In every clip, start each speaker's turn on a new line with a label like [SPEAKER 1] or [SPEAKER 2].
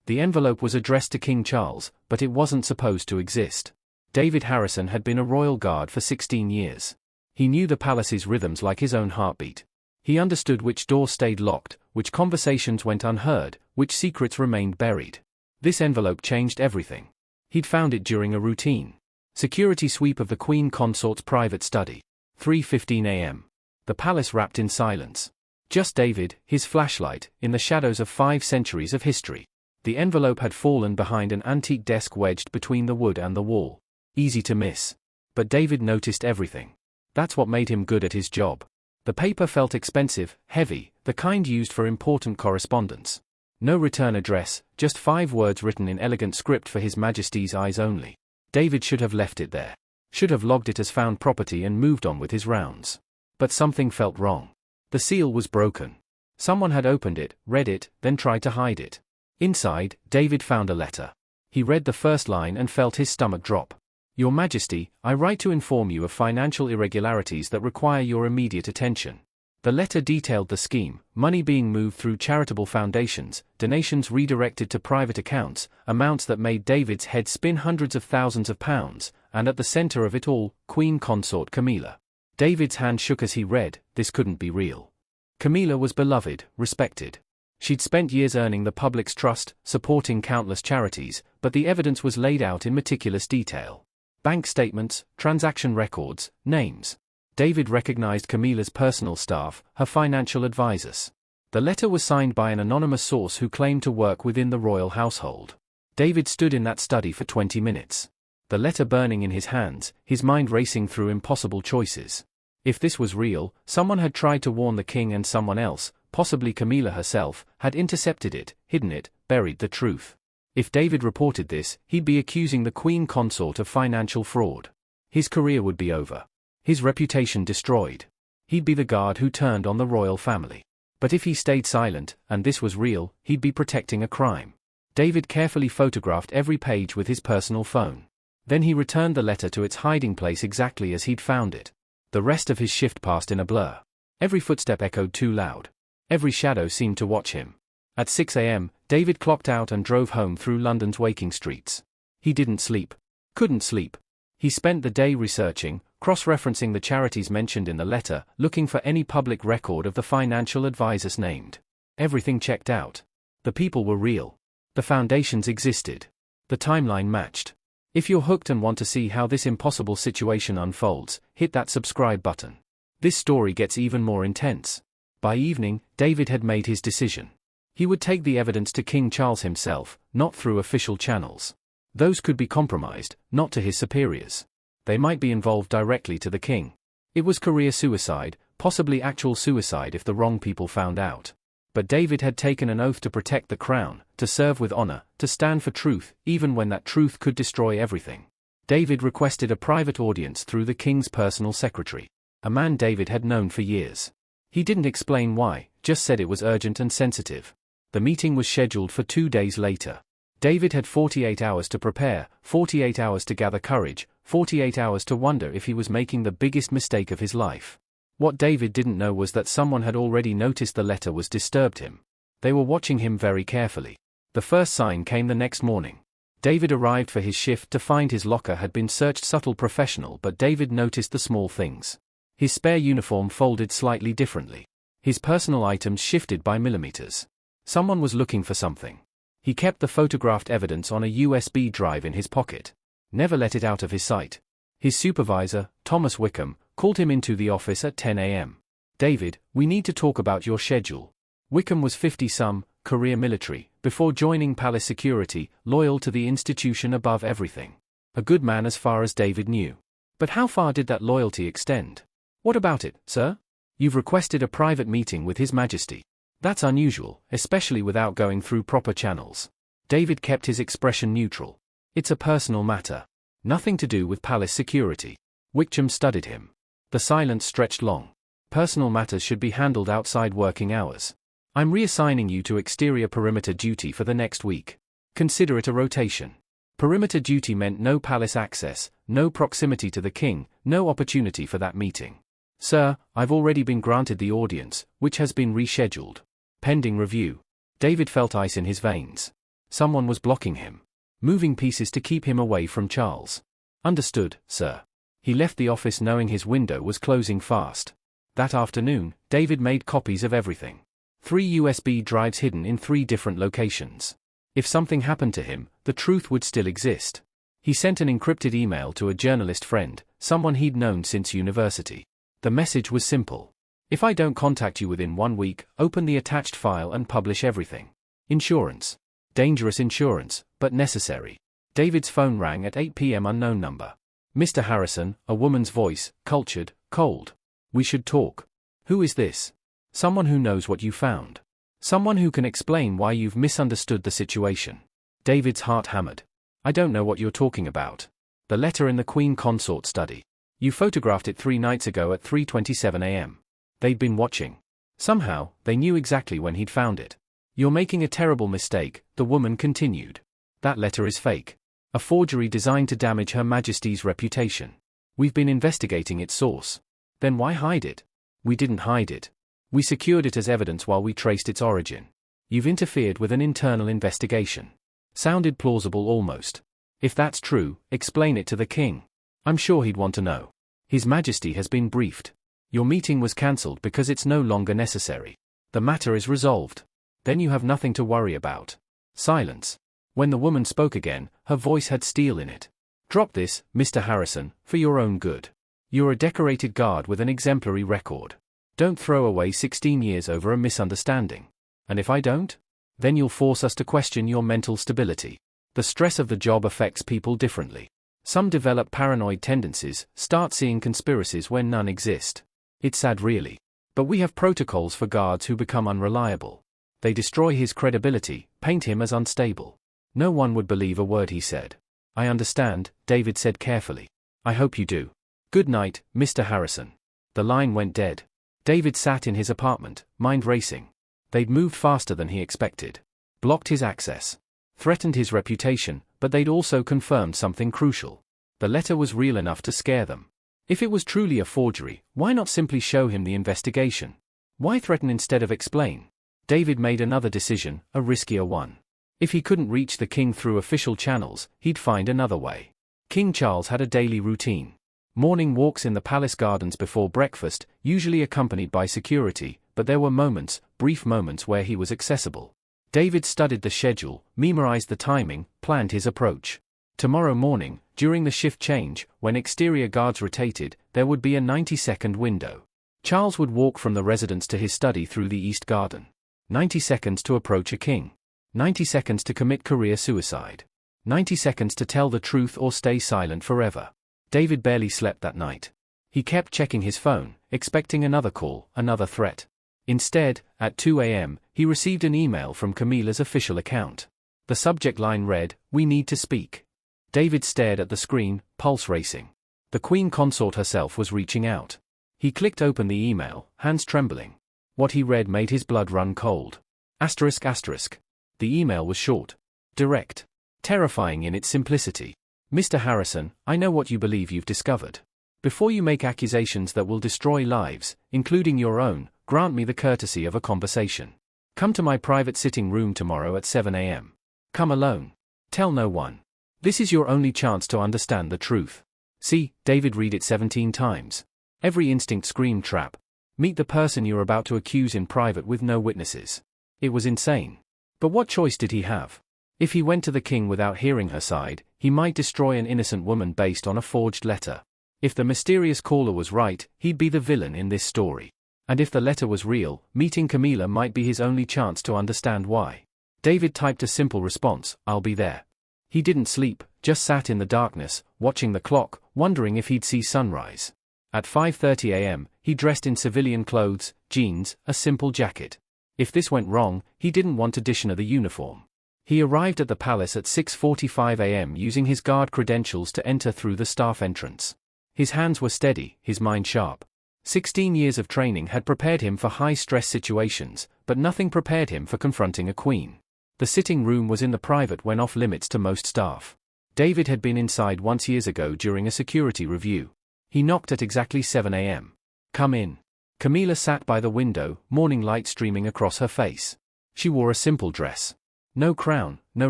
[SPEAKER 1] The envelope was addressed to King Charles, but it wasn't supposed to exist. David Harrison had been a royal guard for 16 years. He knew the palace's rhythms like his own heartbeat. He understood which doors stayed locked, which conversations went unheard, which secrets remained buried. This envelope changed everything. He'd found it during a routine security sweep of the Queen Consort's private study. 3:15 a.m. The palace wrapped in silence. Just David, his flashlight, in the shadows of 5 centuries of history. The envelope had fallen behind an antique desk wedged between the wood and the wall. Easy to miss. But David noticed everything. That's what made him good at his job. The paper felt expensive, heavy, the kind used for important correspondence. No return address, just 5 words written in elegant script for His Majesty's eyes only. David should have left it there. Should have logged it as found property and moved on with his rounds. But something felt wrong. The seal was broken. Someone had opened it, read it, then tried to hide it. Inside, David found a letter. He read the first line and felt his stomach drop. Your Majesty, I write to inform you of financial irregularities that require your immediate attention. The letter detailed the scheme, money being moved through charitable foundations, donations redirected to private accounts, amounts that made David's head spin hundreds of thousands of pounds, and at the center of it all, Queen Consort Camilla. David's hand shook as he read, this couldn't be real. Camilla was beloved, respected. She'd spent years earning the public's trust, supporting countless charities, but the evidence was laid out in meticulous detail. Bank statements, transaction records, names. David recognized Camilla's personal staff, her financial advisors. The letter was signed by an anonymous source who claimed to work within the royal household. David stood in that study for 20 minutes. The letter burning in his hands, his mind racing through impossible choices. If this was real, someone had tried to warn the king and someone else, possibly Camilla herself, had intercepted it, hidden it, buried the truth. If David reported this, he'd be accusing the Queen Consort of financial fraud. His career would be over. His reputation destroyed. He'd be the guard who turned on the royal family. But if he stayed silent, and this was real, he'd be protecting a crime. David carefully photographed every page with his personal phone. Then he returned the letter to its hiding place exactly as he'd found it. The rest of his shift passed in a blur. Every footstep echoed too loud. Every shadow seemed to watch him. At 6 a.m., David clocked out and drove home through London's waking streets. He didn't sleep. Couldn't sleep. He spent the day researching, cross-referencing the charities mentioned in the letter, looking for any public record of the financial advisors named. Everything checked out. The people were real. The foundations existed. The timeline matched. If you're hooked and want to see how this impossible situation unfolds, hit that subscribe button. This story gets even more intense. By evening, David had made his decision. He would take the evidence to King Charles himself, not through official channels. Those could be compromised, not to his superiors. They might be involved directly to the king. It was career suicide, possibly actual suicide if the wrong people found out. But David had taken an oath to protect the crown, to serve with honor, to stand for truth, even when that truth could destroy everything. David requested a private audience through the king's personal secretary, a man David had known for years. He didn't explain why, just said it was urgent and sensitive. The meeting was scheduled for 2 days later. David had 48 hours to prepare, 48 hours to gather courage, 48 hours to wonder if he was making the biggest mistake of his life. What David didn't know was that someone had already noticed the letter was disturbed him. They were watching him very carefully. The first sign came the next morning. David arrived for his shift to find his locker had been searched. Subtle professional, but David noticed the small things. His spare uniform folded slightly differently. His personal items shifted by millimeters. Someone was looking for something. He kept the photographed evidence on a USB drive in his pocket. Never let it out of his sight. His supervisor, Thomas Wickham, called him into the office at 10 a.m. David, we need to talk about your schedule. Wickham was 50-some, career military, before joining palace security, loyal to the institution above everything. A good man as far as David knew. But how far did that loyalty extend? What about it, sir? You've requested a private meeting with His Majesty. That's unusual, especially without going through proper channels. David kept his expression neutral. It's a personal matter. Nothing to do with palace security. Wickham studied him. The silence stretched long. Personal matters should be handled outside working hours. I'm reassigning you to exterior perimeter duty for the next week. Consider it a rotation. Perimeter duty meant no palace access, no proximity to the king, no opportunity for that meeting. Sir, I've already been granted the audience, which has been rescheduled. Pending review. David felt ice in his veins. Someone was blocking him. Moving pieces to keep him away from Charles. Understood, sir. He left the office knowing his window was closing fast. That afternoon, David made copies of everything. 3 USB drives hidden in 3 different locations. If something happened to him, the truth would still exist. He sent an encrypted email to a journalist friend, someone he'd known since university. The message was simple. If I don't contact you within 1 week, open the attached file and publish everything. Insurance. Dangerous insurance, but necessary. David's phone rang at 8 p.m. Unknown number. Mr. Harrison, a woman's voice, cultured, cold. We should talk. Who is this? Someone who knows what you found. Someone who can explain why you've misunderstood the situation. David's heart hammered. I don't know what you're talking about. The letter in the Queen Consort study. You photographed it 3 nights ago at 3:27 a.m. They'd been watching. Somehow, they knew exactly when he'd found it. You're making a terrible mistake, the woman continued. That letter is fake. A forgery designed to damage Her Majesty's reputation. We've been investigating its source. Then why hide it? We didn't hide it. We secured it as evidence while we traced its origin. You've interfered with an internal investigation. Sounded plausible almost. If that's true, explain it to the king. I'm sure he'd want to know. His Majesty has been briefed. Your meeting was cancelled because it's no longer necessary. The matter is resolved. Then you have nothing to worry about. Silence. When the woman spoke again, her voice had steel in it. Drop this, Mr. Harrison, for your own good. You're a decorated guard with an exemplary record. Don't throw away 16 years over a misunderstanding. And if I don't? Then you'll force us to question your mental stability. The stress of the job affects people differently. Some develop paranoid tendencies, start seeing conspiracies where none exist. It's sad really. But we have protocols for guards who become unreliable. They destroy his credibility, paint him as unstable. No one would believe a word he said. I understand, David said carefully. I hope you do. Good night, Mr. Harrison. The line went dead. David sat in his apartment, mind racing. They'd moved faster than he expected. Blocked his access. Threatened his reputation, but they'd also confirmed something crucial. The letter was real enough to scare them. If it was truly a forgery, why not simply show him the investigation? Why threaten instead of explain? David made another decision, a riskier one. If he couldn't reach the king through official channels, he'd find another way. King Charles had a daily routine. Morning walks in the palace gardens before breakfast, usually accompanied by security, but there were moments, brief moments where he was accessible. David studied the schedule, memorized the timing, planned his approach. Tomorrow morning, during the shift change, when exterior guards rotated, there would be a 90-second window. Charles would walk from the residence to his study through the East Garden. 90 seconds to approach a king. 90 seconds to commit career suicide. 90 seconds to tell the truth or stay silent forever. David barely slept that night. He kept checking his phone, expecting another call, another threat. Instead, at 2 a.m., he received an email from Camilla's official account. The subject line read, "We need to speak." David stared at the screen, pulse racing. The Queen Consort herself was reaching out. He clicked open the email, hands trembling. What he read made his blood run cold. Asterisk asterisk. The email was short. Direct. Terrifying in its simplicity. Mr. Harrison, I know what you believe you've discovered. Before you make accusations that will destroy lives, including your own, grant me the courtesy of a conversation. Come to my private sitting room tomorrow at 7 a.m. Come alone. Tell no one. This is your only chance to understand the truth. See, David read it 17 times. Every instinct screamed trap. Meet the person you're about to accuse in private with no witnesses. It was insane. But what choice did he have? If he went to the king without hearing her side, he might destroy an innocent woman based on a forged letter. If the mysterious caller was right, he'd be the villain in this story. And if the letter was real, meeting Camilla might be his only chance to understand why. David typed a simple response, "I'll be there." He didn't sleep, just sat in the darkness, watching the clock, wondering if he'd see sunrise. At 5:30 a.m., he dressed in civilian clothes, jeans, a simple jacket. If this went wrong, he didn't want to dishonor the uniform. He arrived at the palace at 6:45 a.m. using his guard credentials to enter through the staff entrance. His hands were steady, his mind sharp. 16 years of training had prepared him for high-stress situations, but nothing prepared him for confronting a queen. The sitting room was in the private when off-limits to most staff. David had been inside once years ago during a security review. He knocked at exactly 7 a.m. "Come in." Camilla sat by the window, morning light streaming across her face. She wore a simple dress. No crown, no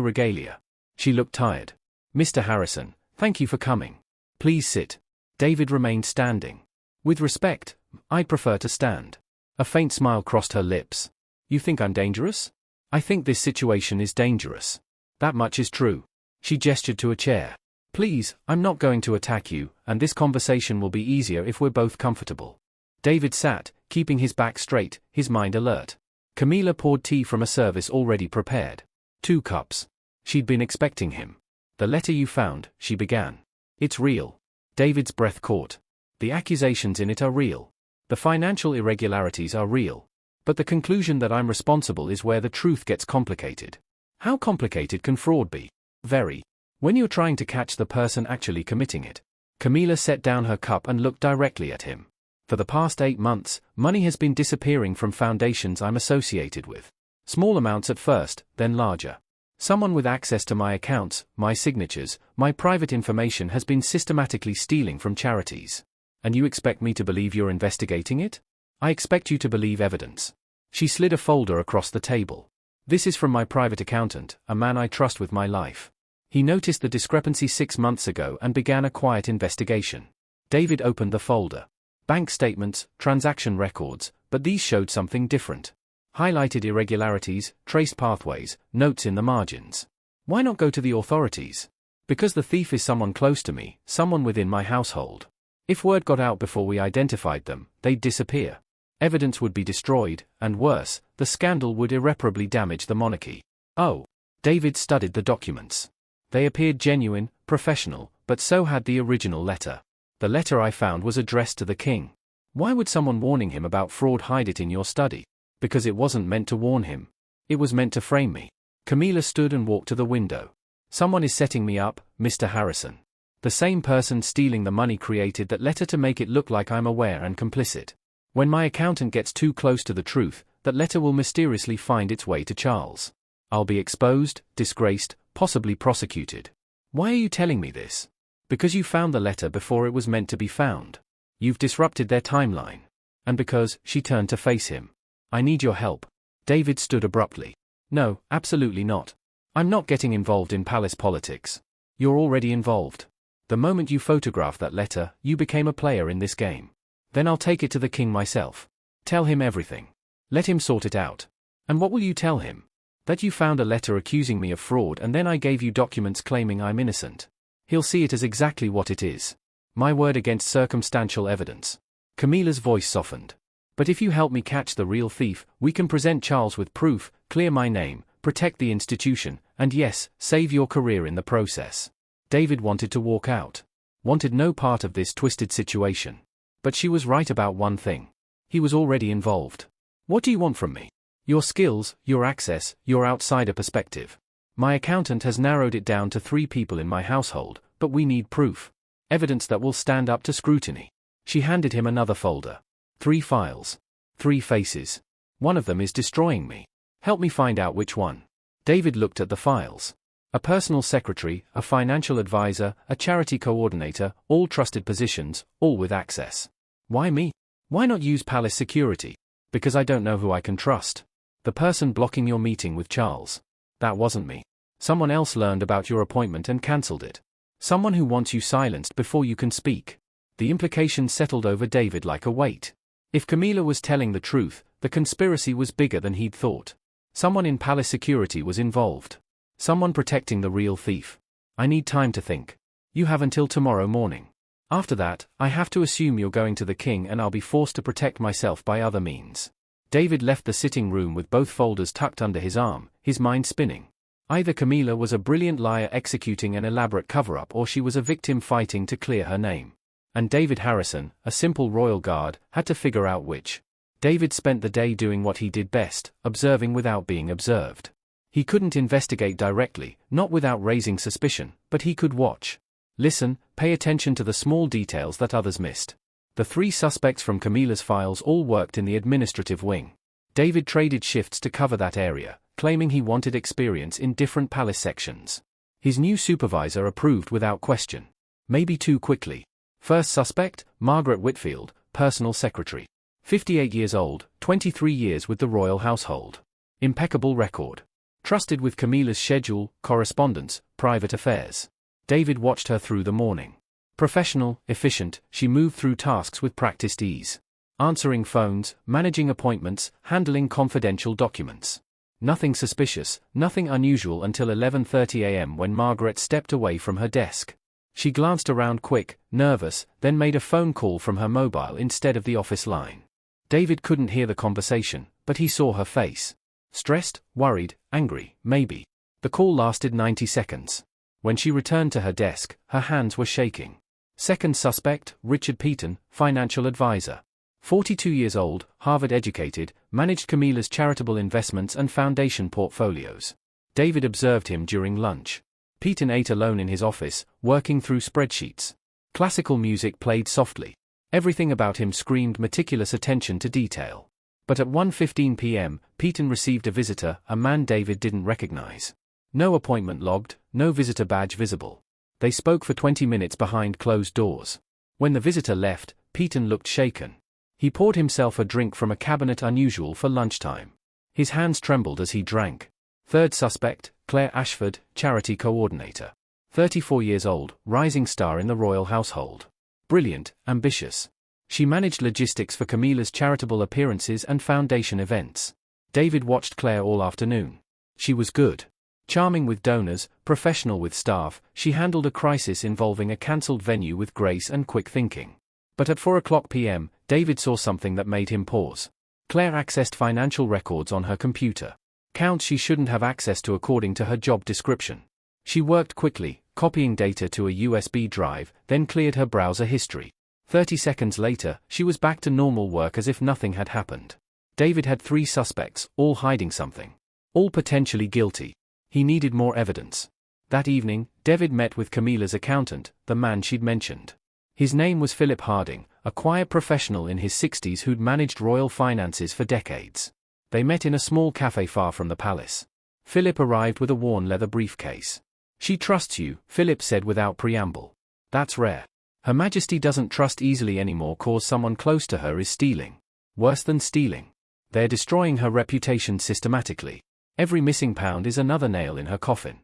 [SPEAKER 1] regalia. She looked tired. Mr. Harrison, thank you for coming. Please sit. David remained standing. With respect, I'd prefer to stand. A faint smile crossed her lips. You think I'm dangerous? I think this situation is dangerous. That much is true. She gestured to a chair. Please, I'm not going to attack you, and this conversation will be easier if we're both comfortable. David sat, keeping his back straight, his mind alert. Camilla poured tea from a service already prepared. 2 cups. She'd been expecting him. The letter you found, she began. It's real. David's breath caught. The accusations in it are real. The financial irregularities are real. But the conclusion that I'm responsible is where the truth gets complicated. How complicated can fraud be? Very. When you're trying to catch the person actually committing it. Camilla set down her cup and looked directly at him. For the past 8 months, money has been disappearing from foundations I'm associated with. Small amounts at first, then larger. Someone with access to my accounts, my signatures, my private information has been systematically stealing from charities. And you expect me to believe you're investigating it? I expect you to believe evidence. She slid a folder across the table. This is from my private accountant, a man I trust with my life. He noticed the discrepancy 6 months ago and began a quiet investigation. David opened the folder. Bank statements, transaction records, but these showed something different. Highlighted irregularities, traced pathways, notes in the margins. Why not go to the authorities? Because the thief is someone close to me, someone within my household. If word got out before we identified them, they'd disappear. Evidence would be destroyed, and worse, the scandal would irreparably damage the monarchy. Oh. David studied the documents. They appeared genuine, professional, but so had the original letter. The letter I found was addressed to the king. Why would someone warning him about fraud hide it in your study? Because it wasn't meant to warn him. It was meant to frame me. Camilla stood and walked to the window. Someone is setting me up, Mr. Harrison. The same person stealing the money created that letter to make it look like I'm aware and complicit. When my accountant gets too close to the truth, that letter will mysteriously find its way to Charles. I'll be exposed, disgraced, possibly prosecuted. Why are you telling me this? Because you found the letter before it was meant to be found. You've disrupted their timeline. And because, she turned to face him. I need your help. David stood abruptly. No, absolutely not. I'm not getting involved in palace politics. You're already involved. The moment you photographed that letter, you became a player in this game. Then I'll take it to the king myself. Tell him everything. Let him sort it out. And what will you tell him? That you found a letter accusing me of fraud and then I gave you documents claiming I'm innocent. He'll see it as exactly what it is. My word against circumstantial evidence. Camilla's voice softened. But if you help me catch the real thief, we can present Charles with proof, clear my name, protect the institution, and yes, save your career in the process. David wanted to walk out. Wanted no part of this twisted situation. But she was right about one thing. He was already involved. What do you want from me? Your skills, your access, your outsider perspective. My accountant has narrowed it down to 3 people in my household, but we need proof. Evidence that will stand up to scrutiny. She handed him another folder. 3 files. 3 faces. One of them is destroying me. Help me find out which one. David looked at the files. A personal secretary, a financial advisor, a charity coordinator, all trusted positions, all with access. Why me? Why not use palace security? Because I don't know who I can trust. The person blocking your meeting with Charles. That wasn't me. Someone else learned about your appointment and cancelled it. Someone who wants you silenced before you can speak. The implications settled over David like a weight. If Camilla was telling the truth, the conspiracy was bigger than he'd thought. Someone in palace security was involved. Someone protecting the real thief. I need time to think. You have until tomorrow morning. After that, I have to assume you're going to the king and I'll be forced to protect myself by other means. David left the sitting room with both folders tucked under his arm, his mind spinning. Either Camilla was a brilliant liar executing an elaborate cover-up or she was a victim fighting to clear her name. And David Harrison, a simple royal guard, had to figure out which. David spent the day doing what he did best, observing without being observed. He couldn't investigate directly, not without raising suspicion, but he could watch. Listen, pay attention to the small details that others missed. The 3 suspects from Camilla's files all worked in the administrative wing. David traded shifts to cover that area, claiming he wanted experience in different palace sections. His new supervisor approved without question. Maybe too quickly. First suspect, Margaret Whitfield, personal secretary. 58 years old, 23 years with the royal household. Impeccable record. Trusted with Camilla's schedule, correspondence, private affairs. David watched her through the morning. Professional, efficient, she moved through tasks with practiced ease. Answering phones, managing appointments, handling confidential documents. Nothing suspicious, nothing unusual until 11:30 a.m. when Margaret stepped away from her desk. She glanced around quick, nervous, then made a phone call from her mobile instead of the office line. David couldn't hear the conversation, but he saw her face. Stressed, worried, angry, maybe. The call lasted 90 seconds. When she returned to her desk, her hands were shaking. Second suspect, Richard Peaton, financial advisor. 42 years old, Harvard-educated, managed Camilla's charitable investments and foundation portfolios. David observed him during lunch. Peaton ate alone in his office, working through spreadsheets. Classical music played softly. Everything about him screamed meticulous attention to detail. But at 1:15 p.m., Peaton received a visitor, a man David didn't recognize. No appointment logged, no visitor badge visible. They spoke for 20 minutes behind closed doors. When the visitor left, Peaton looked shaken. He poured himself a drink from a cabinet unusual for lunchtime. His hands trembled as he drank. Third suspect, Claire Ashford, charity coordinator. 34 years old, rising star in the royal household. Brilliant, ambitious. She managed logistics for Camilla's charitable appearances and foundation events. David watched Claire all afternoon. She was good. Charming with donors, professional with staff, she handled a crisis involving a cancelled venue with grace and quick thinking. But at 4:00 p.m., David saw something that made him pause. Claire accessed financial records on her computer. Counts she shouldn't have access to according to her job description. She worked quickly, copying data to a USB drive, then cleared her browser history. 30 seconds later, she was back to normal work as if nothing had happened. David had 3 suspects, all hiding something. All potentially guilty. He needed more evidence. That evening, David met with Camilla's accountant, the man she'd mentioned. His name was Philip Harding, a quiet professional in his 60s who'd managed royal finances for decades. They met in a small cafe far from the palace. Philip arrived with a worn leather briefcase. "She trusts you," Philip said without preamble. "That's rare. Her Majesty doesn't trust easily anymore cause someone close to her is stealing. Worse than stealing. They're destroying her reputation systematically. Every missing pound is another nail in her coffin."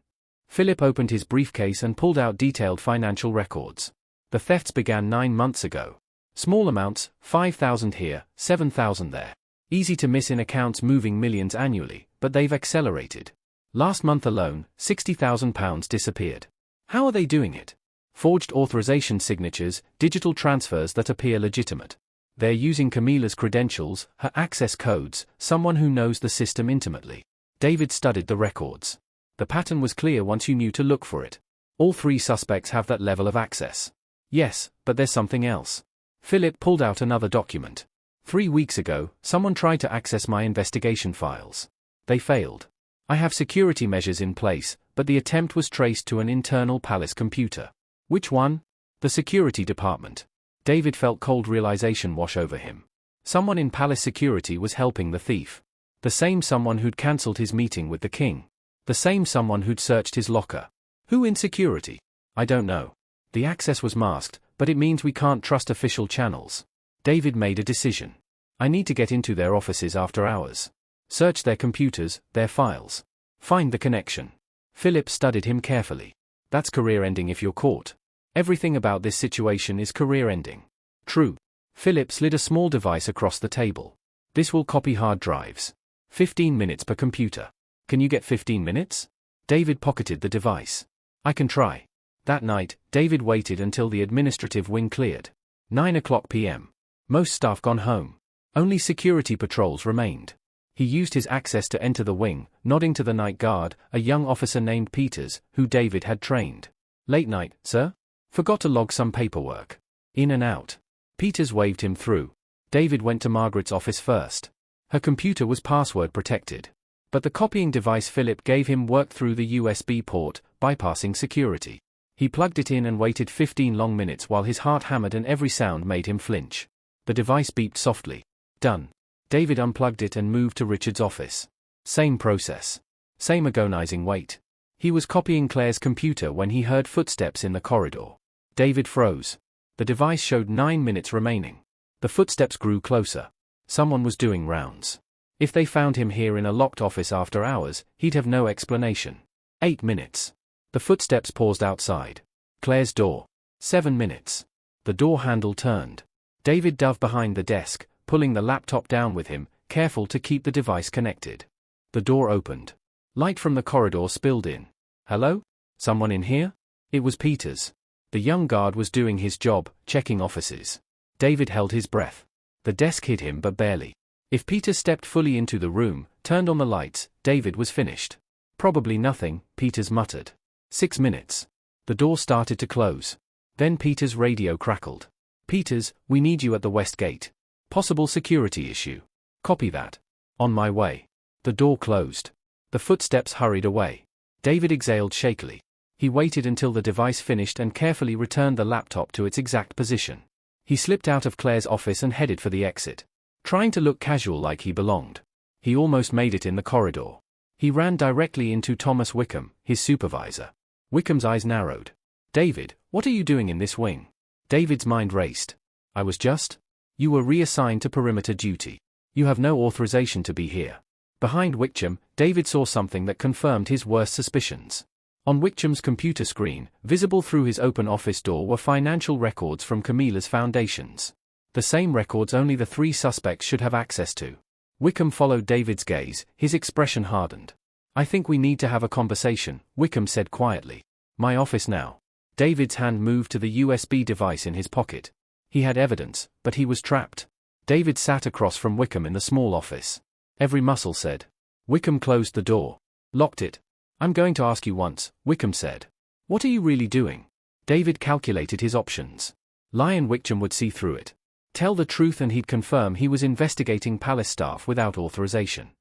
[SPEAKER 1] Philip opened his briefcase and pulled out detailed financial records. The thefts began 9 months ago. Small amounts, 5,000 here, 7,000 there. Easy to miss in accounts moving millions annually, but they've accelerated. Last month alone, £60,000 disappeared. How are they doing it? Forged authorization signatures, digital transfers that appear legitimate. They're using Camilla's credentials, her access codes, someone who knows the system intimately. David studied the records. The pattern was clear once you knew to look for it. All 3 suspects have that level of access. Yes, but there's something else. Philip pulled out another document. 3 weeks ago, someone tried to access my investigation files. They failed. I have security measures in place, but the attempt was traced to an internal palace computer. Which one? The security department. David felt cold realization wash over him. Someone in palace security was helping the thief. The same someone who'd cancelled his meeting with the king. The same someone who'd searched his locker. Who in security? I don't know. The access was masked, but it means we can't trust official channels. David made a decision. I need to get into their offices after hours. Search their computers, their files. Find the connection. Philip studied him carefully. That's career-ending if you're caught. Everything about this situation is career-ending. True. Philip slid a small device across the table. This will copy hard drives. 15 minutes per computer. Can you get 15 minutes? David pocketed the device. I can try. That night, David waited until the administrative wing cleared. 9:00 p.m. Most staff gone home. Only security patrols remained. He used his access to enter the wing, nodding to the night guard, a young officer named Peters, who David had trained. "Late night, sir? Forgot to log some paperwork." In and out. Peters waved him through. David went to Margaret's office first. Her computer was password protected. But the copying device Philip gave him worked through the USB port, bypassing security. He plugged it in and waited 15 long minutes while his heart hammered and every sound made him flinch. The device beeped softly. Done. David unplugged it and moved to Richard's office. Same process. Same agonizing wait. He was copying Claire's computer when he heard footsteps in the corridor. David froze. The device showed 9 minutes remaining. The footsteps grew closer. Someone was doing rounds. If they found him here in a locked office after hours, he'd have no explanation. 8 minutes. The footsteps paused outside Claire's door. 7 minutes. The door handle turned. David dove behind the desk, pulling the laptop down with him, careful to keep the device connected. The door opened. Light from the corridor spilled in. Hello? Someone in here? It was Peters. The young guard was doing his job, checking offices. David held his breath. The desk hid him but barely. If Peters stepped fully into the room, turned on the lights, David was finished. Probably nothing, Peters muttered. 6 minutes. The door started to close. Then Peters' radio crackled. Peters, we need you at the West Gate. Possible security issue. Copy that. On my way. The door closed. The footsteps hurried away. David exhaled shakily. He waited until the device finished and carefully returned the laptop to its exact position. He slipped out of Claire's office and headed for the exit, trying to look casual like he belonged. He almost made it in the corridor. He ran directly into Thomas Wickham, his supervisor. Wickham's eyes narrowed. David, what are you doing in this wing? David's mind raced. I was just. You were reassigned to perimeter duty. You have no authorization to be here. Behind Wickham, David saw something that confirmed his worst suspicions. On Wickham's computer screen, visible through his open office door, were financial records from Camilla's foundations. The same records only the 3 suspects should have access to. Wickham followed David's gaze, his expression hardened. I think we need to have a conversation, Wickham said quietly. My office now. David's hand moved to the USB device in his pocket. He had evidence, but he was trapped. David sat across from Wickham in the small office. Every muscle said. Wickham closed the door. Locked it. I'm going to ask you once, Wickham said. What are you really doing? David calculated his options. Lie and Wickham would see through it. Tell the truth and he'd confirm he was investigating palace staff without authorization.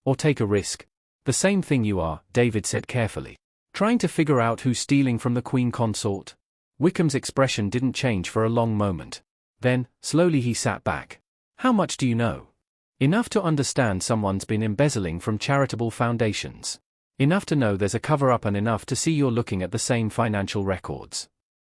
[SPEAKER 1] Or take a risk. The same thing you are, David said carefully. Trying to figure out who's stealing from the Queen Consort? Wickham's expression didn't change for a long moment. Then, slowly he sat back. How much do you know? Enough to understand someone's been embezzling from charitable foundations. Enough to know there's a cover-up and enough to see you're looking at the same financial records.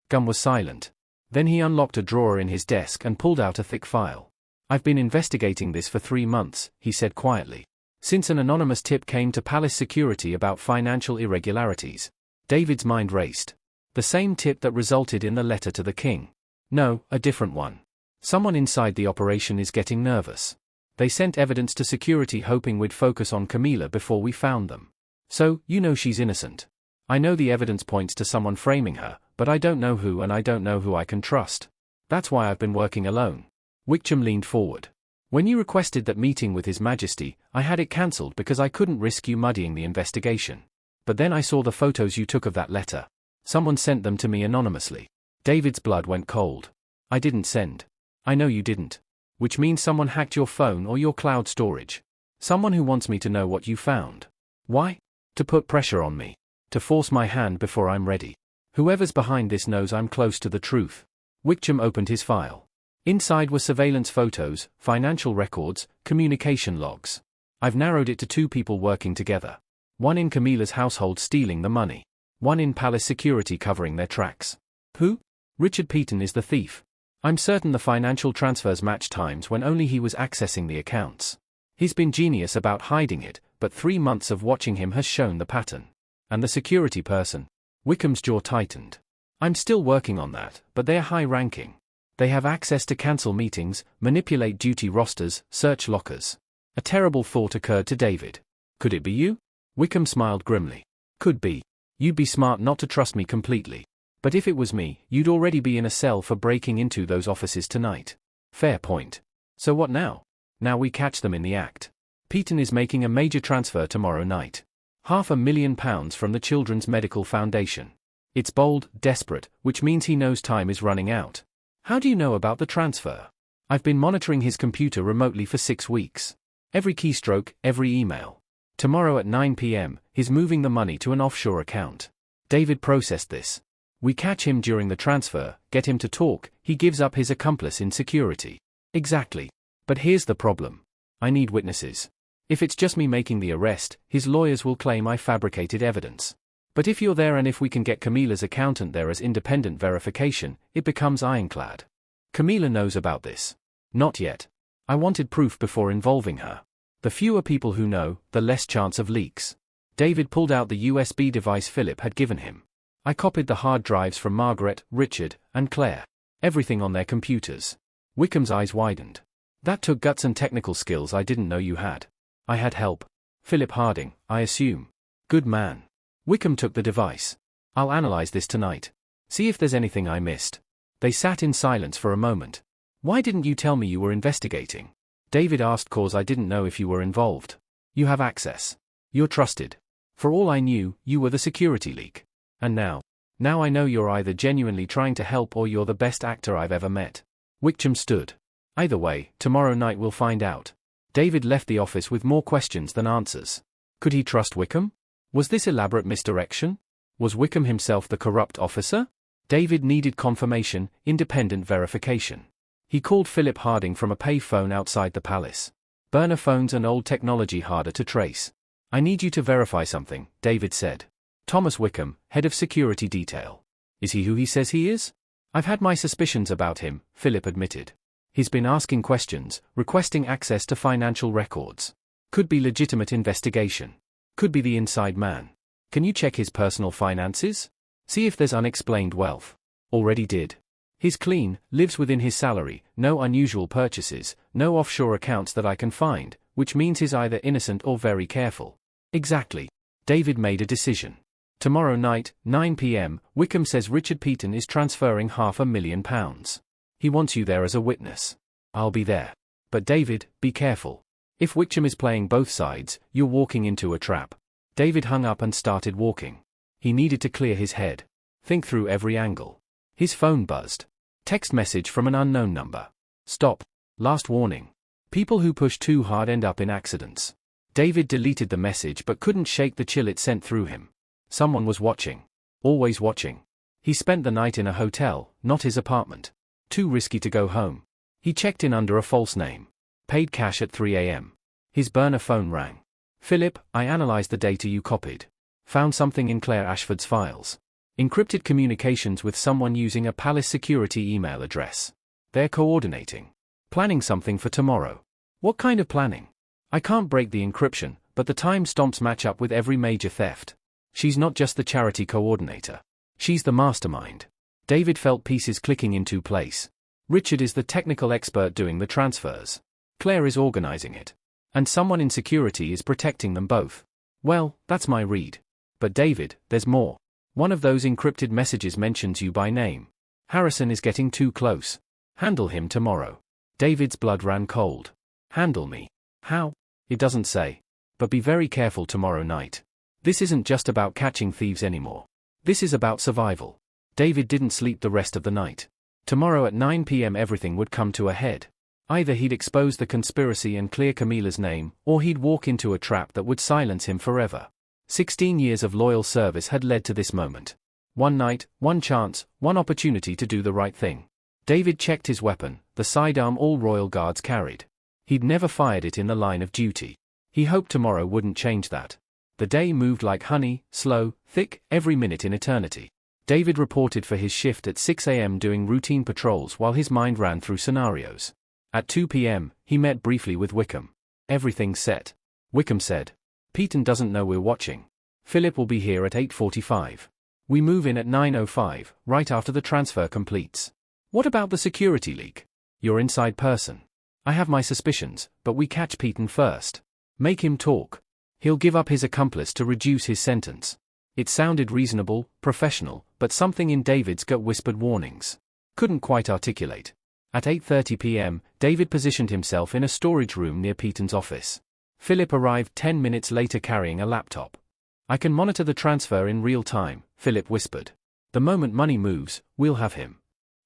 [SPEAKER 1] Gum was silent. Then he unlocked a drawer in his desk and pulled out a thick file. I've been investigating this for 3 months, he said quietly. Since an anonymous tip came to palace security about financial irregularities. David's mind raced. The same tip that resulted in the letter to the king. No, a different one. Someone inside the operation is getting nervous. They sent evidence to security hoping we'd focus on Camilla before we found them. So, you know she's innocent. I know the evidence points to someone framing her, but I don't know who and I don't know who I can trust. That's why I've been working alone. Wickham leaned forward. When you requested that meeting with His Majesty, I had it cancelled because I couldn't risk you muddying the investigation. But then I saw the photos you took of that letter. Someone sent them to me anonymously. David's blood went cold. I didn't send. I know you didn't. Which means someone hacked your phone or your cloud storage. Someone who wants me to know what you found. Why? To put pressure on me. To force my hand before I'm ready. Whoever's behind this knows I'm close to the truth. Wickham opened his file. Inside were surveillance photos, financial records, communication logs. I've narrowed it to 2 people working together. One in Camilla's household stealing the money. One in palace security covering their tracks. Who? Richard Peaton is the thief. I'm certain the financial transfers match times when only he was accessing the accounts. He's been genius about hiding it, but 3 months of watching him has shown the pattern. And the security person? Wickham's jaw tightened. I'm still working on that, but they're high-ranking. They have access to cancel meetings, manipulate duty rosters, search lockers. A terrible thought occurred to David. Could it be you? Wickham smiled grimly. Could be. You'd be smart not to trust me completely. But if it was me, you'd already be in a cell for breaking into those offices tonight. Fair point. So what now? Now we catch them in the act. Peaton is making a major transfer tomorrow night. £500,000 from the Children's Medical Foundation. It's bold, desperate, which means he knows time is running out. How do you know about the transfer? I've been monitoring his computer remotely for 6 weeks. Every keystroke, every email. Tomorrow at 9 p.m., he's moving the money to an offshore account. David processed this. We catch him during the transfer, get him to talk, he gives up his accomplice in security. Exactly. But here's the problem. I need witnesses. If it's just me making the arrest, his lawyers will claim I fabricated evidence. But if you're there and if we can get Camilla's accountant there as independent verification, it becomes ironclad. Camilla knows about this. Not yet. I wanted proof before involving her. The fewer people who know, the less chance of leaks. David pulled out the USB device Philip had given him. I copied the hard drives from Margaret, Richard, and Claire. Everything on their computers. Wickham's eyes widened. That took guts and technical skills I didn't know you had. I had help. Philip Harding, I assume. Good man. Wickham took the device. I'll analyze this tonight. See if there's anything I missed. They sat in silence for a moment. Why didn't you tell me you were investigating? David asked. Cause I didn't know if you were involved. You have access. You're trusted. For all I knew, you were the security leak. And now I know you're either genuinely trying to help or you're the best actor I've ever met. Wickham stood. Either way, tomorrow night we'll find out. David left the office with more questions than answers. Could he trust Wickham? Was this elaborate misdirection? Was Wickham himself the corrupt officer? David needed confirmation, independent verification. He called Philip Harding from a pay phone outside the palace. Burner phones and old technology harder to trace. I need you to verify something, David said. Thomas Wickham, head of security detail. Is he who he says he is? I've had my suspicions about him, Philip admitted. He's been asking questions, requesting access to financial records. Could be legitimate investigation. Could be the inside man. Can you check his personal finances? See if there's unexplained wealth. Already did. He's clean, lives within his salary, no unusual purchases, no offshore accounts that I can find, which means he's either innocent or very careful. Exactly. David made a decision. Tomorrow night, 9 p.m., Wickham says Richard Peaton is transferring £500,000. He wants you there as a witness. I'll be there. But David, be careful. If Wickham is playing both sides, you're walking into a trap. David hung up and started walking. He needed to clear his head. Think through every angle. His phone buzzed. Text message from an unknown number. Stop. Last warning. People who push too hard end up in accidents. David deleted the message but couldn't shake the chill it sent through him. Someone was watching. Always watching. He spent the night in a hotel, not his apartment. Too risky to go home. He checked in under a false name. Paid cash at 3 a.m. His burner phone rang. Philip, I analyzed the data you copied. Found something in Claire Ashford's files. Encrypted communications with someone using a palace security email address. They're coordinating. Planning something for tomorrow. What kind of planning? I can't break the encryption, but the time stamps match up with every major theft. She's not just the charity coordinator. She's the mastermind. David felt pieces clicking into place. Richard is the technical expert doing the transfers. Claire is organizing it. And someone in security is protecting them both. Well, that's my read. But David, there's more. One of those encrypted messages mentions you by name. Harrison is getting too close. Handle him tomorrow. David's blood ran cold. Handle me. How? It doesn't say. But be very careful tomorrow night. This isn't just about catching thieves anymore. This is about survival. David didn't sleep the rest of the night. Tomorrow at 9 p.m. everything would come to a head. Either he'd expose the conspiracy and clear Camilla's name, or he'd walk into a trap that would silence him forever. 16 years of loyal service had led to this moment. One night, one chance, one opportunity to do the right thing. David checked his weapon, the sidearm all royal guards carried. He'd never fired it in the line of duty. He hoped tomorrow wouldn't change that. The day moved like honey, slow, thick, every minute in eternity. David reported for his shift at 6 a.m. doing routine patrols while his mind ran through scenarios. At 2 p.m., he met briefly with Wickham. Everything's set. Wickham said. Peaton doesn't know we're watching. Philip will be here at 8:45. We move in at 9:05, right after the transfer completes. What about the security leak? Your inside person. I have my suspicions, but we catch Peaton first. Make him talk. He'll give up his accomplice to reduce his sentence. It sounded reasonable, professional, but something in David's gut whispered warnings. Couldn't quite articulate. At 8:30 p.m., David positioned himself in a storage room near Peaton's office. Philip arrived 10 minutes later carrying a laptop. I can monitor the transfer in real time, Philip whispered. The moment money moves, we'll have him.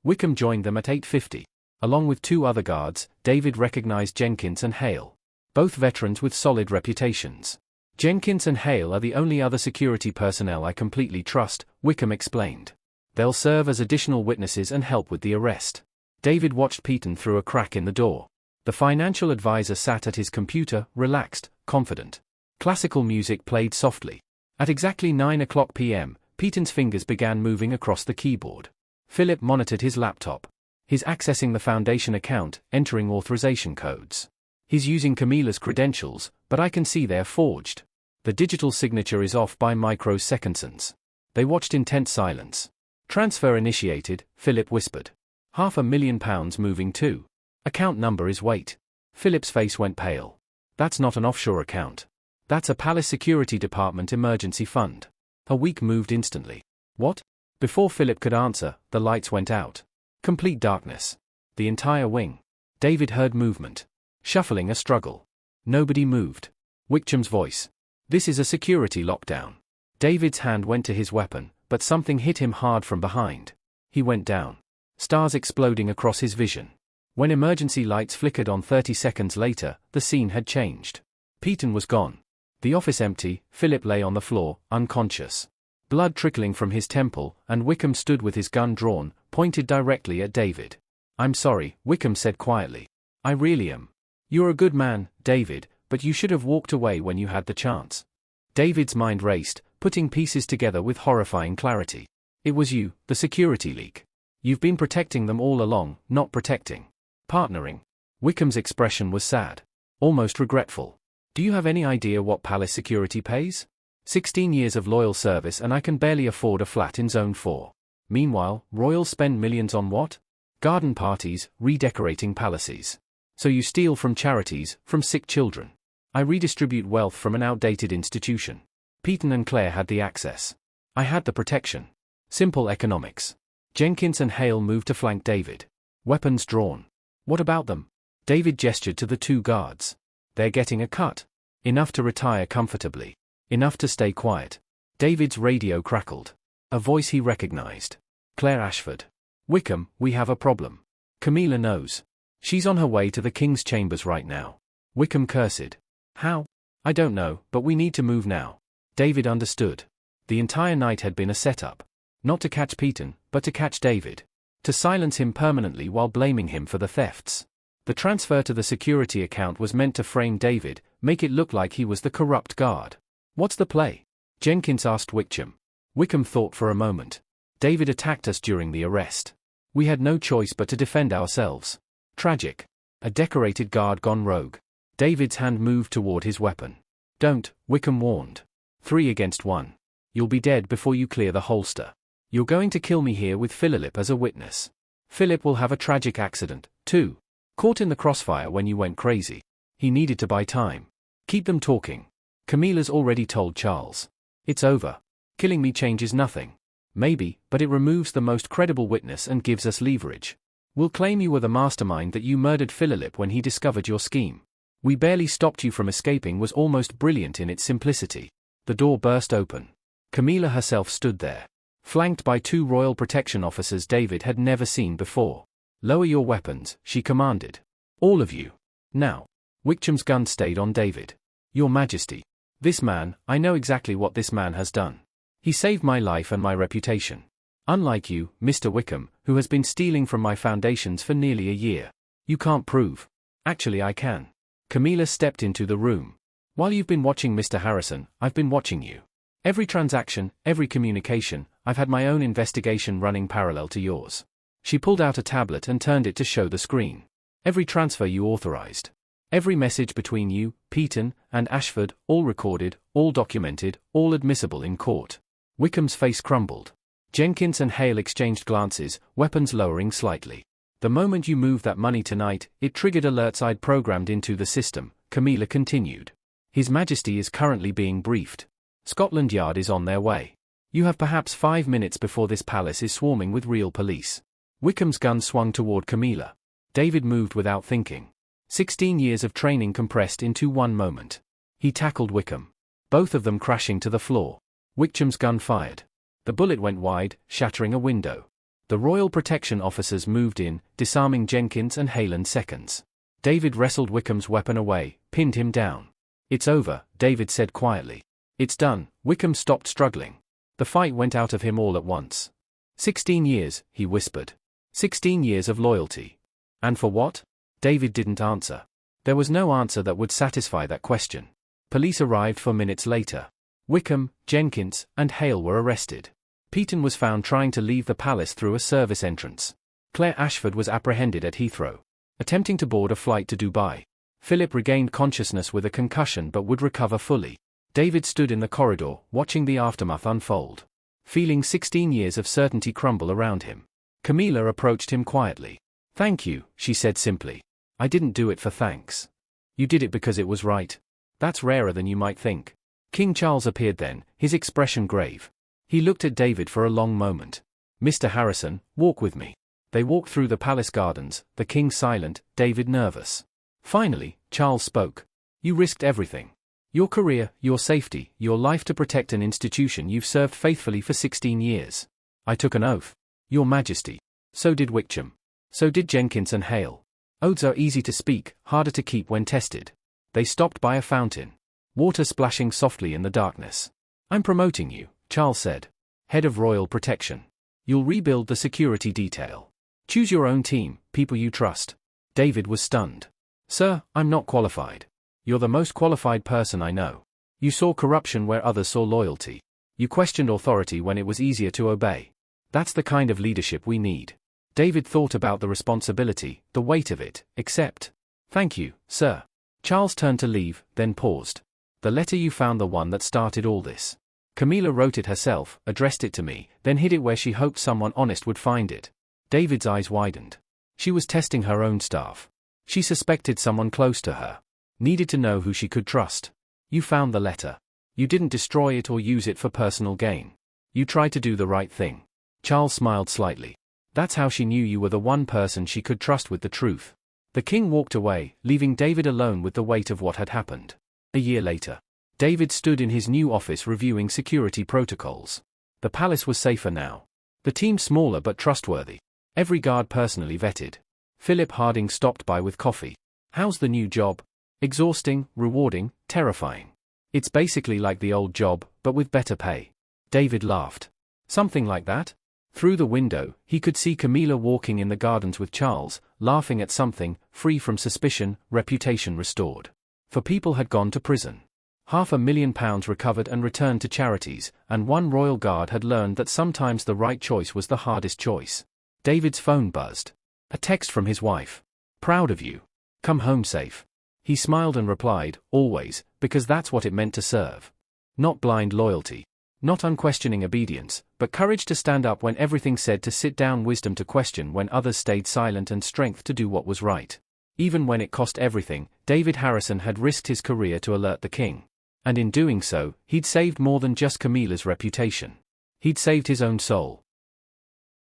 [SPEAKER 1] Wickham joined them at 8:50. Along with two other guards, David recognized Jenkins and Hale. Both veterans with solid reputations. Jenkins and Hale are the only other security personnel I completely trust, Wickham explained. They'll serve as additional witnesses and help with the arrest. David watched Peaton through a crack in the door. The financial advisor sat at his computer, relaxed, confident. Classical music played softly. At exactly 9:00 p.m., Peaton's fingers began moving across the keyboard. Philip monitored his laptop. He's accessing the Foundation account, entering authorization codes. He's using Camilla's credentials, but I can see they're forged. The digital signature is off by microseconds. They watched in tense silence. Transfer initiated, Philip whispered. £500,000 moving to. Account number is wait. Philip's face went pale. That's not an offshore account. That's a Palace Security Department emergency fund. A week moved instantly. What? Before Philip could answer, the lights went out. Complete darkness. The entire wing. David heard movement. Shuffling, a struggle. Nobody moved. Wickham's voice. This is a security lockdown. David's hand went to his weapon, but something hit him hard from behind. He went down. Stars exploding across his vision. When emergency lights flickered on 30 seconds later, the scene had changed. Peyton was gone. The office empty, Philip lay on the floor, unconscious. Blood trickling from his temple, and Wickham stood with his gun drawn, pointed directly at David. I'm sorry, Wickham said quietly. I really am. You're a good man, David, but you should have walked away when you had the chance. David's mind raced, putting pieces together with horrifying clarity. It was you, the security leak. You've been protecting them all along, not protecting. Partnering. Wickham's expression was sad. Almost regretful. Do you have any idea what Palace Security pays? 16 years of loyal service and I can barely afford a flat in Zone 4. Meanwhile, royals spend millions on what? Garden parties, redecorating palaces. So you steal from charities, from sick children. I redistribute wealth from an outdated institution. Peyton and Claire had the access. I had the protection. Simple economics. Jenkins and Hale moved to flank David. Weapons drawn. What about them? David gestured to the two guards. They're getting a cut. Enough to retire comfortably. Enough to stay quiet. David's radio crackled. A voice he recognized. Claire Ashford. Wickham, we have a problem. Camilla knows. She's on her way to the King's chambers right now. Wickham cursed. How? I don't know, but we need to move now. David understood. The entire night had been a setup. Not to catch Peyton, but to catch David. To silence him permanently while blaming him for the thefts. The transfer to the security account was meant to frame David, make it look like he was the corrupt guard. What's the play? Jenkins asked Wickham. Wickham thought for a moment. David attacked us during the arrest. We had no choice but to defend ourselves. Tragic. A decorated guard gone rogue. David's hand moved toward his weapon. Don't, Wickham warned. 3 against 1. You'll be dead before you clear the holster. You're going to kill me here with Philip as a witness. Philip will have a tragic accident, too. Caught in the crossfire when you went crazy. He needed to buy time. Keep them talking. Camilla's already told Charles. It's over. Killing me changes nothing. Maybe, but it removes the most credible witness and gives us leverage. We'll claim you were the mastermind that you murdered Philip when he discovered your scheme. We barely stopped you from escaping was almost brilliant in its simplicity. The door burst open. Camilla herself stood there. Flanked by 2 royal protection officers David had never seen before. Lower your weapons, she commanded. All of you. Now. Wickham's gun stayed on David. Your Majesty. This man, I know exactly what this man has done. He saved my life and my reputation. Unlike you, Mr. Wickham, who has been stealing from my foundations for nearly a year. You can't prove. Actually I can. Camilla stepped into the room. While you've been watching Mr. Harrison, I've been watching you. Every transaction, every communication, I've had my own investigation running parallel to yours. She pulled out a tablet and turned it to show the screen. Every transfer you authorized. Every message between you, Peyton, and Ashford, all recorded, all documented, all admissible in court. Wickham's face crumbled. Jenkins and Hale exchanged glances, weapons lowering slightly. The moment you moved that money tonight, it triggered alerts I'd programmed into the system, Camilla continued. His Majesty is currently being briefed. Scotland Yard is on their way. You have perhaps 5 minutes before this palace is swarming with real police. Wickham's gun swung toward Camilla. David moved without thinking. 16 years of training compressed into one moment. He tackled Wickham. Both of them crashing to the floor. Wickham's gun fired. The bullet went wide, shattering a window. The Royal Protection officers moved in, disarming Jenkins and Hale in seconds. David wrestled Wickham's weapon away, pinned him down. It's over, David said quietly. It's done. Wickham stopped struggling. The fight went out of him all at once. 16 years, he whispered. 16 years of loyalty. And for what? David didn't answer. There was no answer that would satisfy that question. Police arrived 4 minutes later. Wickham, Jenkins, and Hale were arrested. Peyton was found trying to leave the palace through a service entrance. Claire Ashford was apprehended at Heathrow, attempting to board a flight to Dubai. Philip regained consciousness with a concussion but would recover fully. David stood in the corridor, watching the aftermath unfold, feeling 16 years of certainty crumble around him. Camilla approached him quietly. "Thank you," she said simply. "I didn't do it for thanks. You did it because it was right. That's rarer than you might think." King Charles appeared then, his expression grave. He looked at David for a long moment. "Mr. Harrison, walk with me." They walked through the palace gardens, the king silent, David nervous. Finally, Charles spoke. "You risked everything. Your career, your safety, your life to protect an institution you've served faithfully for 16 years. I took an oath. Your Majesty. So did Wickham. So did Jenkins and Hale. Oaths are easy to speak, harder to keep when tested." They stopped by a fountain. Water splashing softly in the darkness. "I'm promoting you," Charles said. "Head of Royal Protection. You'll rebuild the security detail. Choose your own team, people you trust." David was stunned. "Sir, I'm not qualified. You're the most qualified person I know. You saw corruption where others saw loyalty. You questioned authority when it was easier to obey. That's the kind of leadership we need." David thought about the responsibility, the weight of it, except. "Thank you, sir." Charles turned to leave, then paused. "The letter you found, the one that started all this. Camilla wrote it herself, addressed it to me, then hid it where she hoped someone honest would find it." David's eyes widened. She was testing her own staff. She suspected someone close to her. Needed to know who she could trust. "You found the letter. You didn't destroy it or use it for personal gain. You tried to do the right thing." Charles smiled slightly. "That's how she knew you were the one person she could trust with the truth." The king walked away, leaving David alone with the weight of what had happened. A year later, David stood in his new office reviewing security protocols. The palace was safer now. The team smaller but trustworthy. Every guard personally vetted. Philip Harding stopped by with coffee. "How's the new job?" "Exhausting, rewarding, terrifying. It's basically like the old job, but with better pay." David laughed. "Something like that?" Through the window, he could see Camilla walking in the gardens with Charles, laughing at something, free from suspicion, reputation restored. For people had gone to prison. £500,000 recovered and returned to charities, and one royal guard had learned that sometimes the right choice was the hardest choice. David's phone buzzed. A text from his wife. "Proud of you. Come home safe." He smiled and replied, "Always, because that's what it meant to serve. Not blind loyalty. Not unquestioning obedience, but courage to stand up when everything said to sit down, wisdom to question when others stayed silent, and strength to do what was right. Even when it cost everything." David Harrison had risked his career to alert the king. And in doing so, he'd saved more than just Camilla's reputation. He'd saved his own soul.